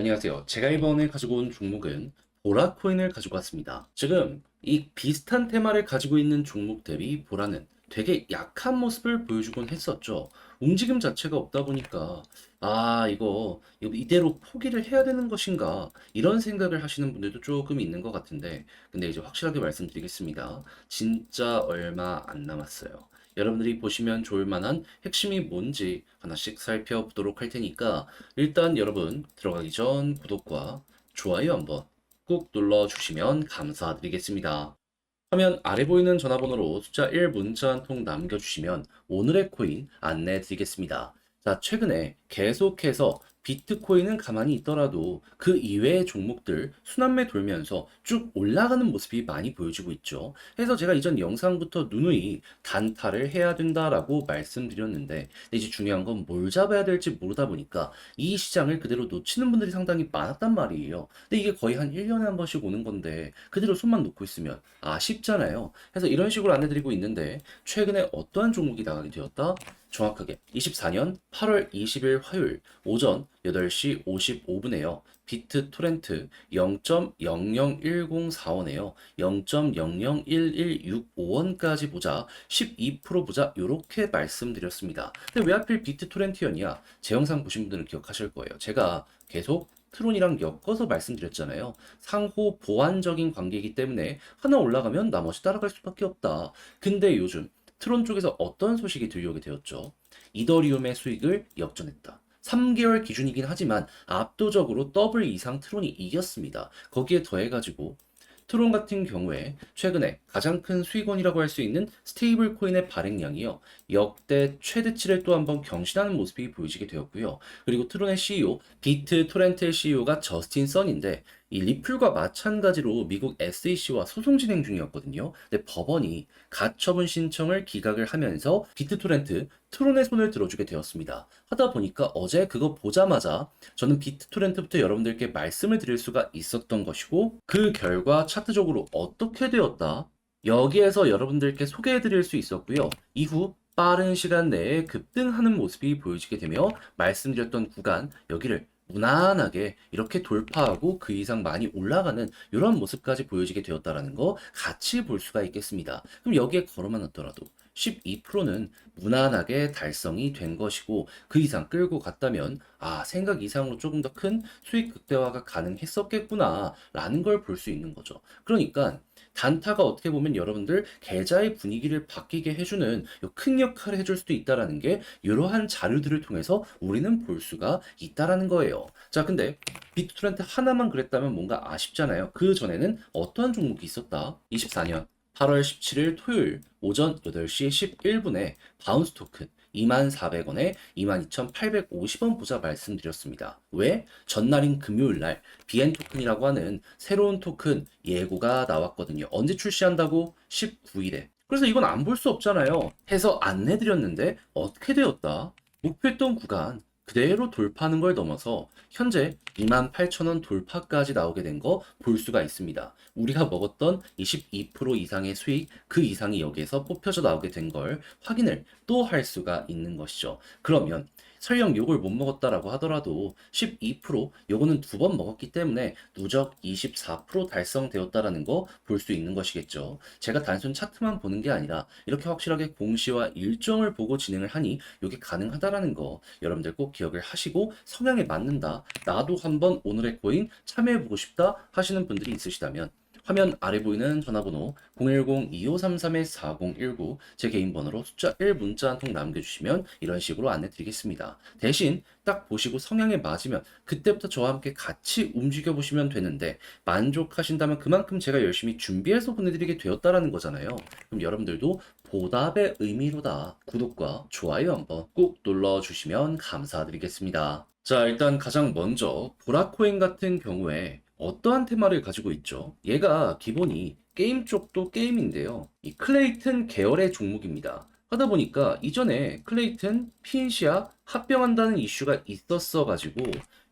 안녕하세요. 제가 이번에 가지고 온 종목은 보라코인을 가지고 왔습니다. 지금 이 비슷한 테마를 가지고 있는 종목 대비 보라는 되게 약한 모습을 보여주곤 했었죠. 움직임 자체가 없다 보니까 이거 이대로 포기를 해야 되는 것인가 이런 생각을 하시는 분들도 조금 있는 것 같은데, 근데 이제 확실하게 말씀드리겠습니다. 진짜 얼마 안 남았어요. 여러분들이 보시면 좋을 만한 핵심이 뭔지 하나씩 살펴보도록 할 테니까, 일단 여러분 들어가기 전 구독과 좋아요 한번 꾹 눌러주시면 감사드리겠습니다. 화면 아래 보이는 전화번호로 숫자 1 문자 한 통 남겨주시면 오늘의 코인 안내 드리겠습니다. 자, 최근에 계속해서 비트코인은 가만히 있더라도 그 이외의 종목들 순환매 돌면서 쭉 올라가는 모습이 많이 보여지고 있죠. 그래서 제가 이전 영상부터 누누이 단타를 해야 된다라고 말씀드렸는데, 이제 중요한 건 뭘 잡아야 될지 모르다 보니까 이 시장을 그대로 놓치는 분들이 상당히 많았단 말이에요. 근데 이게 거의 한 1년에 한 번씩 오는 건데 그대로 손만 놓고 있으면 아쉽잖아요. 그래서 이런 식으로 안내드리고 있는데, 최근에 어떠한 종목이 나가게 되었다? 정확하게 24년 8월 20일 화요일 오전 8시 55분에요. 비트 토렌트 0.001045네요. 0.001165원까지 보자, 12% 보자, 요렇게 말씀드렸습니다. 근데 왜 하필 비트 토렌트였냐? 제 영상 보신 분들은 기억하실 거예요. 제가 계속 트론이랑 엮어서 말씀드렸잖아요. 상호 보완적인 관계이기 때문에 하나 올라가면 나머지 따라갈 수밖에 없다. 근데 요즘 트론 쪽에서 어떤 소식이 들려오게 되었죠? 이더리움의 수익을 역전했다. 3개월 기준이긴 하지만 압도적으로 더블 이상 트론이 이겼습니다. 거기에 더해가지고 트론 같은 경우에 최근에 가장 큰 수익원이라고 할 수 있는 스테이블 코인의 발행량이요, 역대 최대치를 또 한번 경신하는 모습이 보여지게 되었고요. 그리고 트론의 CEO, 비트 토렌트의 CEO가 저스틴 선인데, 이 리플과 마찬가지로 미국 SEC와 소송 진행 중이었거든요. 근데 법원이 가처분 신청을 기각을 하면서 비트토렌트, 트론의 손을 들어주게 되었습니다. 하다 보니까 어제 그거 보자마자 저는 비트토렌트부터 여러분들께 말씀을 드릴 수가 있었던 것이고, 그 결과 차트적으로 어떻게 되었다? 여기에서 여러분들께 소개해 드릴 수 있었고요. 이후 빠른 시간 내에 급등하는 모습이 보여지게 되며, 말씀드렸던 구간 여기를 무난하게 이렇게 돌파하고 그 이상 많이 올라가는 이런 모습까지 보여지게 되었다라는 거 같이 볼 수가 있겠습니다. 그럼 여기에 걸어만 놨더라도 12%는 무난하게 달성이 된 것이고, 그 이상 끌고 갔다면 생각 이상으로 조금 더 큰 수익 극대화가 가능했었겠구나 라는 걸 볼 수 있는 거죠. 그러니까 단타가 어떻게 보면 여러분들 계좌의 분위기를 바뀌게 해주는 큰 역할을 해줄 수도 있다라는 게 이러한 자료들을 통해서 우리는 볼 수가 있다라는 거예요. 자, 근데 비트토렌트 하나만 그랬다면 뭔가 아쉽잖아요. 그 전에는 어떠한 종목이 있었다? 24년 8월 17일 토요일 오전 8시 11분에 바운스 토큰 24,400원에 22,850원 보자 말씀드렸습니다. 왜? 전날인 금요일날 BN 토큰이라고 하는 새로운 토큰 예고가 나왔거든요. 언제 출시한다고? 19일에. 그래서 이건 안 볼 수 없잖아요. 해서 안내드렸는데 어떻게 되었다? 목표했던 구간 그대로 돌파하는 걸 넘어서 현재 28,000원 돌파까지 나오게 된 거 볼 수가 있습니다. 우리가 먹었던 22% 이상의 수익, 그 이상이 여기에서 뽑혀져 나오게 된 걸 확인을 또 할 수가 있는 것이죠. 그러면 설령 요걸 못 먹었다라고 하더라도 12% 요거는 두 번 먹었기 때문에 누적 24% 달성되었다라는 거 볼 수 있는 것이겠죠. 제가 단순 차트만 보는 게 아니라 이렇게 확실하게 공시와 일정을 보고 진행을 하니 이게 가능하다라는 거 여러분들 꼭 기억을 하시고, 성향에 맞는다, 나도 한번 오늘의 코인 참여해보고 싶다 하시는 분들이 있으시다면 화면 아래 보이는 전화번호 010-2533-4019, 제 개인 번호로 숫자 1 문자 한 통 남겨주시면 이런 식으로 안내 드리겠습니다. 대신 딱 보시고 성향에 맞으면 그때부터 저와 함께 같이 움직여 보시면 되는데, 만족하신다면 그만큼 제가 열심히 준비해서 보내드리게 되었다라는 거잖아요. 그럼 여러분들도 보답의 의미로다 구독과 좋아요 한번 꼭 눌러주시면 감사드리겠습니다. 자, 일단 가장 먼저 보라코인 같은 경우에 어떠한 테마를 가지고 있죠? 얘가 기본이 게임 쪽도 게임인데요. 이 클레이튼 계열의 종목입니다. 하다 보니까 이전에 클레이튼, 핀시아 합병한다는 이슈가 있었어가지고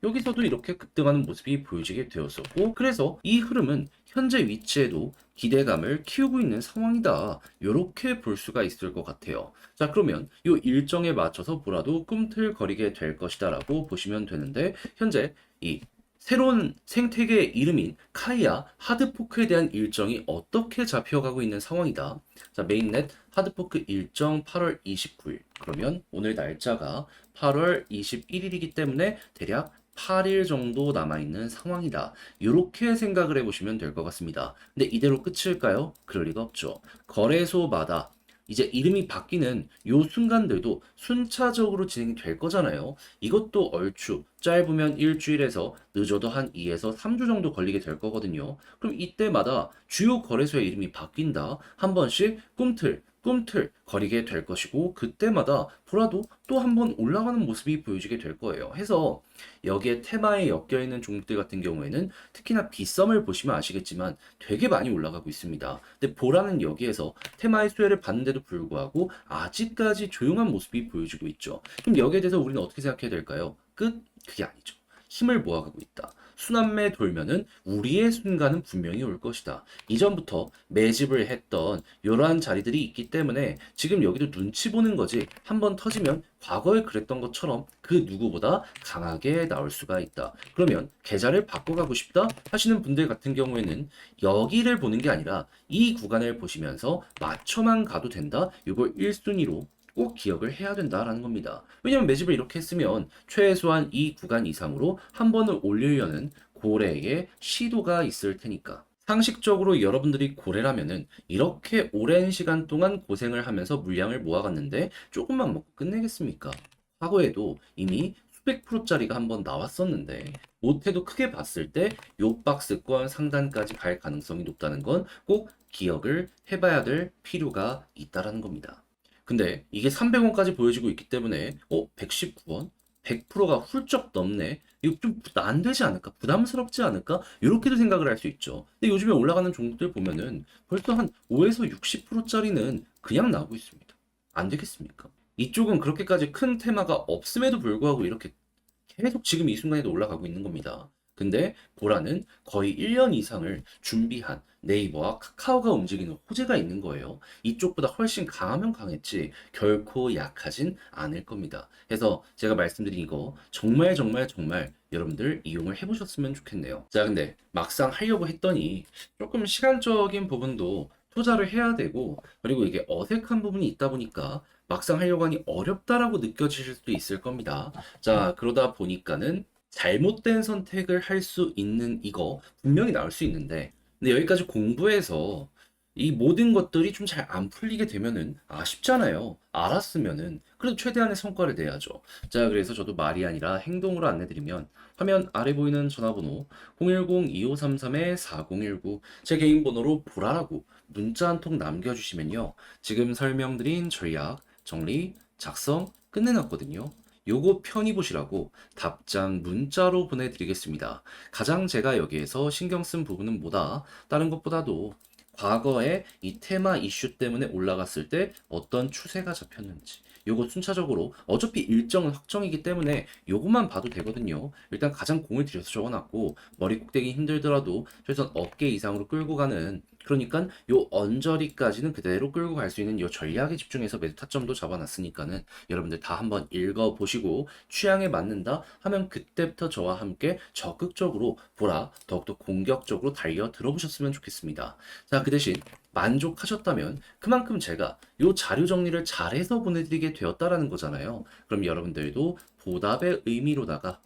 여기서도 이렇게 급등하는 모습이 보여지게 되었었고, 그래서 이 흐름은 현재 위치에도 기대감을 키우고 있는 상황이다, 요렇게 볼 수가 있을 것 같아요. 자, 그러면 이 일정에 맞춰서 보라도 꿈틀거리게 될 것이다 라고 보시면 되는데, 현재 이 새로운 생태계의 이름인 카이아 하드포크에 대한 일정이 어떻게 잡혀가고 있는 상황이다. 자, 메인넷 하드포크 일정 8월 29일. 그러면 오늘 날짜가 8월 21일이기 때문에 대략 8일 정도 남아있는 상황이다. 이렇게 생각을 해보시면 될 것 같습니다. 근데 이대로 끝일까요? 그럴 리가 없죠. 거래소마다 이제 이름이 바뀌는 요 순간들도 순차적으로 진행이 될 거잖아요. 이것도 얼추 짧으면 일주일에서 늦어도 한 2에서 3주 정도 걸리게 될 거거든요. 그럼 이때마다 주요 거래소의 이름이 바뀐다. 한 번씩 꿈틀 거리게 될 것이고 그때마다 보라도 또 한 번 올라가는 모습이 보여지게 될 거예요. 해서 여기에 테마에 엮여 있는 종목들 같은 경우에는 특히나 빗썸을 보시면 아시겠지만 되게 많이 올라가고 있습니다. 근데 보라는 여기에서 테마의 수혜를 받는데도 불구하고 아직까지 조용한 모습이 보여지고 있죠. 그럼 여기에 대해서 우리는 어떻게 생각해야 될까요? 끝? 그게 아니죠. 힘을 모아가고 있다. 순환매 돌면은 우리의 순간은 분명히 올 것이다. 이전부터 매집을 했던 이러한 자리들이 있기 때문에 지금 여기도 눈치 보는 거지. 한번 터지면 과거에 그랬던 것처럼 그 누구보다 강하게 나올 수가 있다. 그러면 계좌를 바꿔가고 싶다 하시는 분들 같은 경우에는 여기를 보는 게 아니라 이 구간을 보시면서 맞춰만 가도 된다. 이걸 1순위로 꼭 기억을 해야 된다라는 겁니다. 왜냐면 매집을 이렇게 했으면 최소한 이 구간 이상으로 한 번을 올리려는 고래의 시도가 있을 테니까. 상식적으로 여러분들이 고래라면은 이렇게 오랜 시간 동안 고생을 하면서 물량을 모아갔는데 조금만 먹고 끝내겠습니까? 과거에도 이미 수백 프로짜리가 한번 나왔었는데 못해도 크게 봤을 때 요 박스권 상단까지 갈 가능성이 높다는 건 꼭 기억을 해봐야 될 필요가 있다라는 겁니다. 근데 이게 300원까지 보여지고 있기 때문에 119원? 100%가 훌쩍 넘네. 이거 좀 안 되지 않을까? 부담스럽지 않을까? 이렇게도 생각을 할 수 있죠. 근데 요즘에 올라가는 종목들 보면은 벌써 한 5에서 60%짜리는 그냥 나오고 있습니다. 안 되겠습니까? 이쪽은 그렇게까지 큰 테마가 없음에도 불구하고 이렇게 계속 지금 이 순간에도 올라가고 있는 겁니다. 근데 보라는 거의 1년 이상을 준비한 네이버와 카카오가 움직이는 호재가 있는 거예요. 이쪽보다 훨씬 강하면 강했지 결코 약하진 않을 겁니다. 그래서 제가 말씀드린 이거 정말 여러분들 이용을 해보셨으면 좋겠네요. 자, 근데 막상 하려고 했더니 조금 시간적인 부분도 투자를 해야 되고 그리고 이게 어색한 부분이 있다 보니까 막상 하려고 하니 어렵다라고 느껴지실 수도 있을 겁니다. 자, 그러다 보니까는 잘못된 선택을 할 수 있는 이거 분명히 나올 수 있는데, 근데 여기까지 공부해서 이 모든 것들이 좀 잘 안 풀리게 되면은 아쉽잖아요. 알았으면은 그래도 최대한의 성과를 내야죠. 자, 그래서 저도 말이 아니라 행동으로 안내드리면 화면 아래 보이는 전화번호 010-2533-4019 제 개인 번호로 보라라고 문자 한 통 남겨주시면요. 지금 설명드린 전략, 정리, 작성 끝내놨거든요. 요거 편히 보시라고 답장 문자로 보내드리겠습니다. 가장 제가 여기에서 신경 쓴 부분은 뭐다? 다른 것보다도 과거에 이 테마 이슈 때문에 올라갔을 때 어떤 추세가 잡혔는지 요거 순차적으로 어차피 일정은 확정이기 때문에 요것만 봐도 되거든요. 일단 가장 공을 들여서 적어놨고 머리 꼭대기 힘들더라도 최소한 어깨 이상으로 끌고 가는 그러니까 요 언저리까지는 그대로 끌고 갈 수 있는 요 전략에 집중해서 매도 타점도 잡아놨으니까는 여러분들 다 한번 읽어보시고 취향에 맞는다 하면 그때부터 저와 함께 적극적으로 보라 더욱더 공격적으로 달려 들어보셨으면 좋겠습니다. 자, 그 대신 만족하셨다면 그만큼 제가 요 자료 정리를 잘해서 보내드리게 되었다라는 거잖아요. 그럼 여러분들도 보답의 의미로다가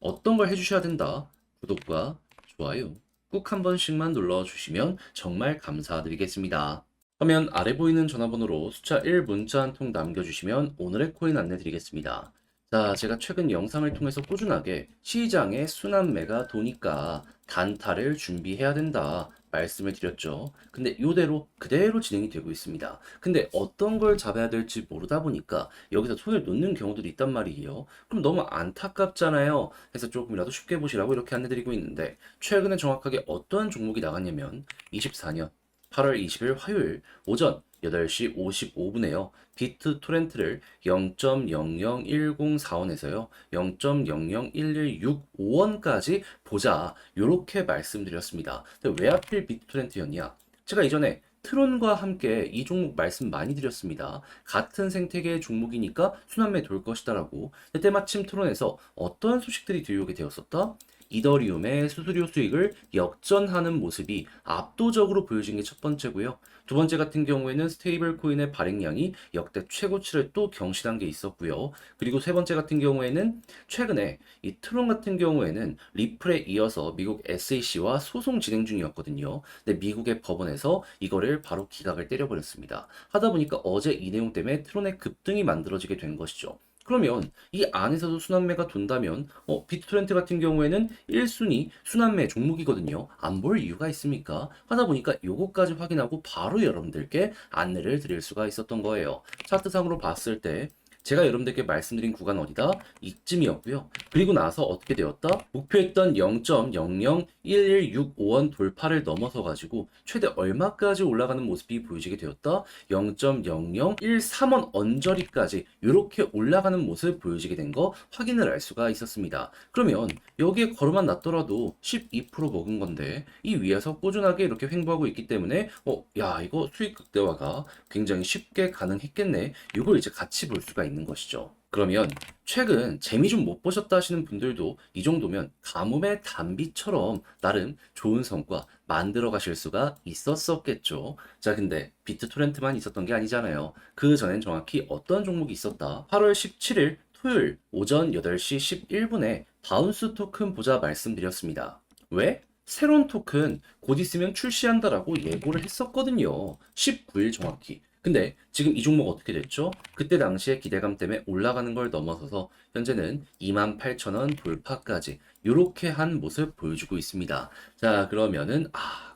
어떤 걸 해주셔야 된다. 구독과 좋아요 꾹 한 번씩만 눌러주시면 정말 감사드리겠습니다. 화면 아래 보이는 전화번호로 숫자 1 문자 한 통 남겨주시면 오늘의 코인 안내드리겠습니다. 자, 제가 최근 영상을 통해서 꾸준하게 시장에 순환매가 도니까 단타를 준비해야 된다 말씀을 드렸죠. 근데 이대로 그대로 진행이 되고 있습니다. 근데 어떤 걸 잡아야 될지 모르다 보니까 여기서 손을 놓는 경우들이 있단 말이에요. 그럼 너무 안타깝잖아요. 그래서 조금이라도 쉽게 보시라고 이렇게 안내드리고 있는데 최근에 정확하게 어떠한 종목이 나갔냐면 24년 8월 20일 화요일 오전 8시 55분에요. 비트 토렌트를 0.001045원에서요. 0.001165원까지 보자. 요렇게 말씀드렸습니다. 근데 왜 하필 비트 토렌트였냐? 제가 이전에 트론과 함께 이 종목 말씀 많이 드렸습니다. 같은 생태계의 종목이니까 순환매 돌 것이다라고. 그때 마침 트론에서 어떤 소식들이 들려오게 되었었다? 이더리움의 수수료 수익을 역전하는 모습이 압도적으로 보여진 게 첫 번째고요. 두 번째 같은 경우에는 스테이블 코인의 발행량이 역대 최고치를 또 경신한 게 있었고요. 그리고 세 번째 같은 경우에는 최근에 이 트론 같은 경우에는 리플에 이어서 미국 SEC와 소송 진행 중이었거든요. 근데 미국의 법원에서 이거를 바로 기각을 때려버렸습니다. 하다 보니까 어제 이 내용 때문에 트론의 급등이 만들어지게 된 것이죠. 그러면 이 안에서도 순환매가 돈다면 비트토렌트 같은 경우에는 1순위 순환매 종목이거든요. 안 볼 이유가 있습니까? 하다 보니까 요거까지 확인하고 바로 여러분들께 안내를 드릴 수가 있었던 거예요. 차트상으로 봤을 때 제가 여러분들께 말씀드린 구간 어디다? 이쯤이었고요. 그리고 나서 어떻게 되었다? 목표했던 0.001165원 돌파를 넘어서 가지고 최대 얼마까지 올라가는 모습이 보여지게 되었다? 0.0013원 언저리까지 이렇게 올라가는 모습 보여지게 된 거 확인을 할 수가 있었습니다. 그러면 여기에 걸어만 놨더라도 12% 먹은 건데 이 위에서 꾸준하게 이렇게 횡보하고 있기 때문에 야 이거 수익 극대화가 굉장히 쉽게 가능했겠네. 이걸 이제 같이 볼 수가 있는 것이죠. 그러면 최근 재미 좀 못 보셨다 하시는 분들도 이 정도면 가뭄의 단비처럼 나름 좋은 성과 만들어 가실 수가 있었었겠죠. 자, 근데 비트토렌트만 있었던 게 아니잖아요. 그 전엔 정확히 어떤 종목이 있었다. 8월 17일 토요일 오전 8시 11분에 바운스 토큰 보자 말씀드렸습니다. 왜? 새로운 토큰 곧 있으면 출시한다라고 예고를 했었거든요. 19일 정확히. 근데 지금 이 종목 어떻게 됐죠? 그때 당시에 기대감 때문에 올라가는 걸 넘어서서 현재는 28,000원 돌파까지 이렇게 한 모습 보여주고 있습니다. 자, 그러면은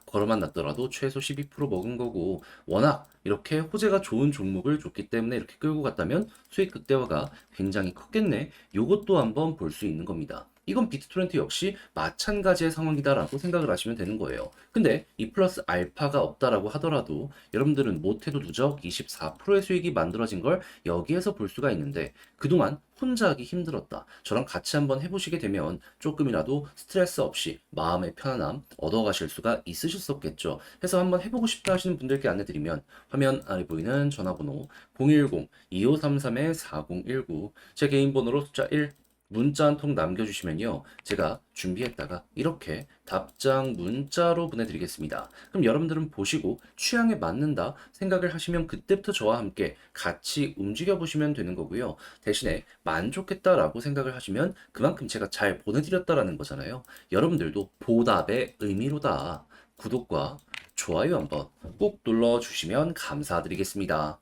걸어만 놨더라도 최소 12% 먹은 거고 워낙 이렇게 호재가 좋은 종목을 줬기 때문에 이렇게 끌고 갔다면 수익 극대화가 굉장히 컸겠네. 요것도 한번 볼 수 있는 겁니다. 이건 비트토렌트 역시 마찬가지의 상황이다라고 생각을 하시면 되는 거예요. 근데 이 플러스 알파가 없다라고 하더라도 여러분들은 못해도 누적 24%의 수익이 만들어진 걸 여기에서 볼 수가 있는데 그동안 혼자 하기 힘들었다. 저랑 같이 한번 해보시게 되면 조금이라도 스트레스 없이 마음의 편안함 얻어가실 수가 있으셨었겠죠. 해서 한번 해보고 싶다 하시는 분들께 안내드리면 화면 아래 보이는 전화번호 010-2533-4019 제 개인 번호로 숫자 1 문자 한 통 남겨주시면요. 제가 준비했다가 이렇게 답장 문자로 보내드리겠습니다. 그럼 여러분들은 보시고 취향에 맞는다 생각을 하시면 그때부터 저와 함께 같이 움직여 보시면 되는 거고요. 대신에 만족했다라고 생각을 하시면 그만큼 제가 잘 보내드렸다라는 거잖아요. 여러분들도 보답의 의미로다. 구독과 좋아요 한번 꼭 눌러주시면 감사드리겠습니다.